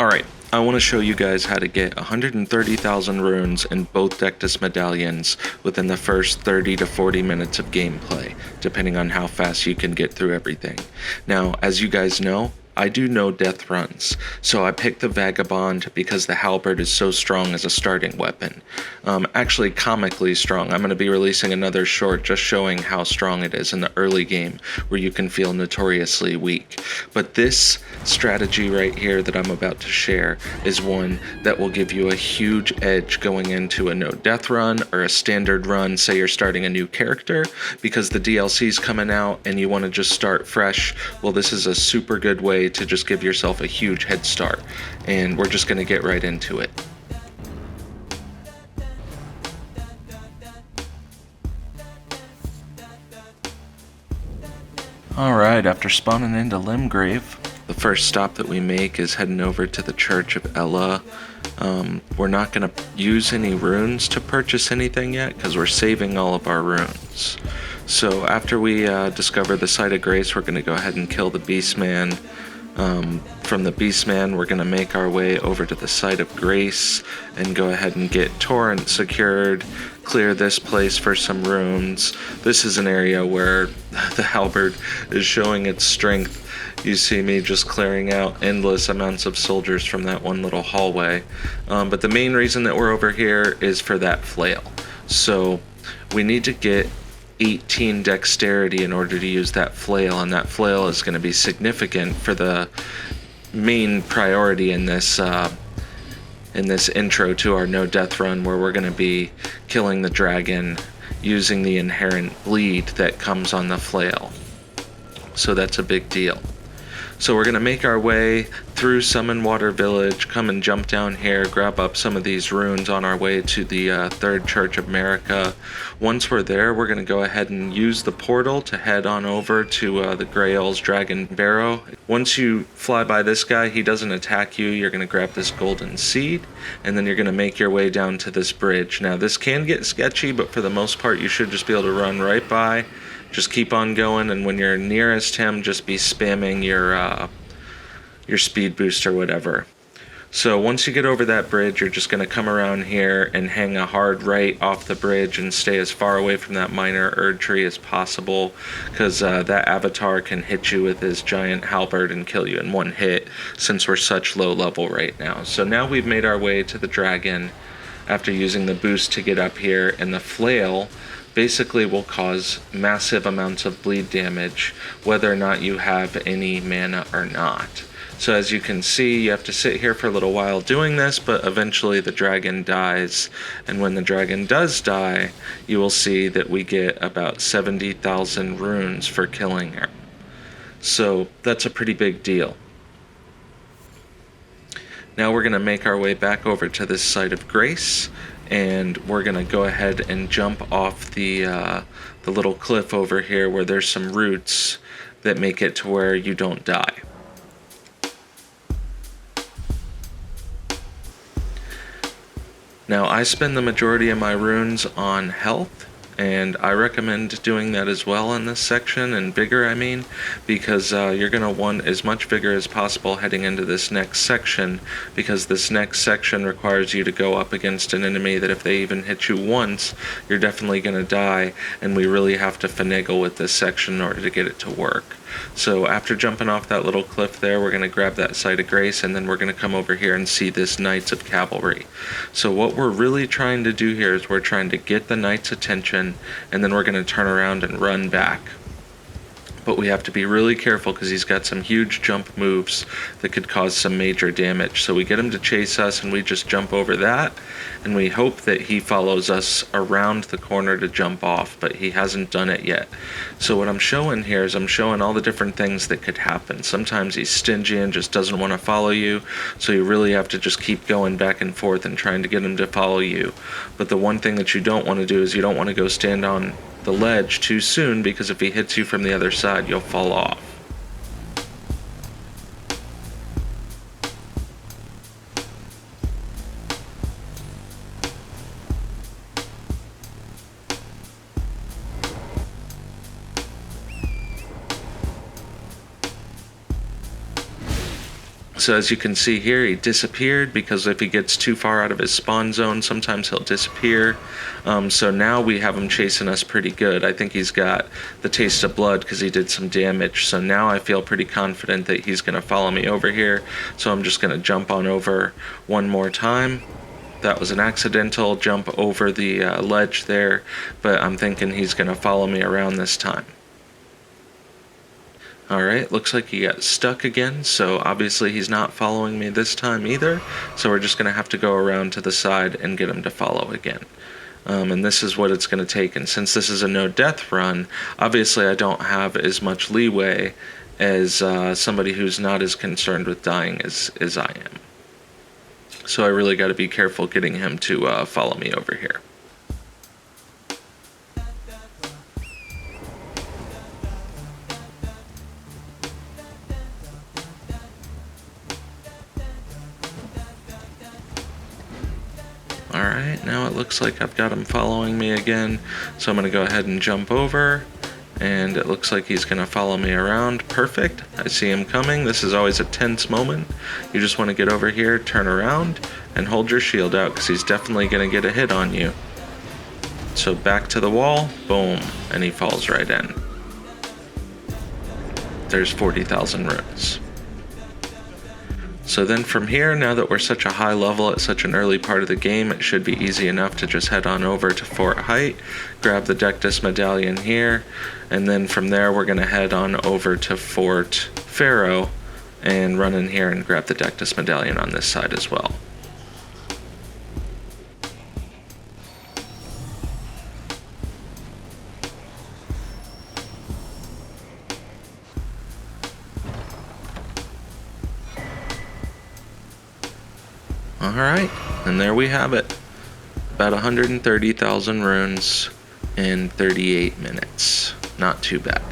Alright, I want to show you guys how to get 130,000 runes in both Dectus Medallions within the first 30 to 40 minutes of gameplay, depending on how fast you can get through everything. Now, as you guys know, I do no death runs, so I picked the Vagabond because the halberd is so strong as a starting weapon. Actually comically strong. I'm going to be releasing another short just showing how strong it is in the early game, where you can feel notoriously weak. But this strategy right here that I'm about to share is one that will give you a huge edge going into a no death run or a standard run, say you're starting a new character, because the DLC's coming out and you want to just start fresh. Well, this is a super good way to just give yourself a huge head start, and we're just going to get right into it. Alright, after spawning into Limgrave, the first stop that we make is heading over to the Church of Ella. We're not going to use any runes to purchase anything yet because we're saving all of our runes. So after we discover the Site of Grace, we're going to go ahead and kill the Beastman. From the Beastman, we're going to make our way over to the Site of Grace and go ahead and get Torrent secured, clear this place for some runes. This is an area where the halberd is showing its strength. You see me just clearing out endless amounts of soldiers from that one little hallway. But the main reason that we're over here is for that flail. So we need to get 18 dexterity in order to use that flail, and that flail is going to be significant for the main priority in this intro to our no death run, where we're going to be killing the dragon using the inherent bleed that comes on the flail. So that's a big deal. So we're going to make our way through Summon Water Village, come and jump down here, grab up some of these runes on our way to the Third Church of America. Once we're there, we're going to go ahead and use the portal to head on over to the Grail's Dragon Barrow. Once you fly by this guy, he doesn't attack you. You're going to grab this golden seed, and then you're going to make your way down to this bridge. Now, this can get sketchy, but for the most part, you should just be able to run right by. Just keep on going, and when you're nearest him, just be spamming your speed boost or whatever. So once you get over that bridge, you're just going to come around here and hang a hard right off the bridge and stay as far away from that minor Erd tree as possible, because that avatar can hit you with his giant halberd and kill you in one hit, since we're such low level right now. So now we've made our way to the dragon after using the boost to get up here, and the flail basically will cause massive amounts of bleed damage whether or not you have any mana or not. So as you can see, you have to sit here for a little while doing this, but eventually the dragon dies, and when the dragon does die, you will see that we get about 70,000 runes for killing her. So that's a pretty big deal. Now we're going to make our way back over to this Site of Grace, and we're going to go ahead and jump off the little cliff over here where there's some roots that make it to where you don't die. Now, I spend the majority of my runes on health, and I recommend doing that as well in this section, and vigor I mean, because you're going to want as much vigor as possible heading into this next section, because this next section requires you to go up against an enemy that if they even hit you once, you're definitely going to die, and we really have to finagle with this section in order to get it to work. So after jumping off that little cliff there, we're going to grab that Site of Grace, and then we're going to come over here and see this Knights of Cavalry. So what we're really trying to do here is we're trying to get the Knight's attention, and then we're going to turn around and run back. But we have to be really careful because he's got some huge jump moves that could cause some major damage. So we get him to chase us, and we just jump over that, and we hope that he follows us around the corner to jump off, but he hasn't done it yet. So what I'm showing here is I'm showing all the different things that could happen. Sometimes he's stingy and just doesn't want to follow you, so you really have to just keep going back and forth and trying to get him to follow you. But the one thing that you don't want to do is you don't want to go stand on the ledge too soon, because if he hits you from the other side, you'll fall off. So as you can see here, he disappeared because if he gets too far out of his spawn zone, sometimes he'll disappear. So now we have him chasing us pretty good. I think he's got the taste of blood because he did some damage. So now I feel pretty confident that he's going to follow me over here. So I'm just going to jump on over one more time. That was an accidental jump over the ledge there, but I'm thinking he's going to follow me around this time. Alright, looks like he got stuck again, so obviously he's not following me this time either, so we're just going to have to go around to the side and get him to follow again. And this is what it's going to take, and since this is a no-death run, obviously I don't have as much leeway as somebody who's not as concerned with dying as I am. So I really got to be careful getting him to follow me over here. Alright, now it looks like I've got him following me again, so I'm going to go ahead and jump over, and it looks like he's going to follow me around. Perfect. I see him coming. This is always a tense moment. You just want to get over here, turn around, and hold your shield out, because he's definitely going to get a hit on you. So back to the wall, boom, and he falls right in. There's 40,000 runes. So then from here, now that we're such a high level at such an early part of the game, it should be easy enough to just head on over to Fort Haight, grab the Dectus Medallion here, and then from there we're going to head on over to Fort Faroth and run in here and grab the Dectus Medallion on this side as well. Alright, and there we have it. About 130,000 runes in 38 minutes. Not too bad.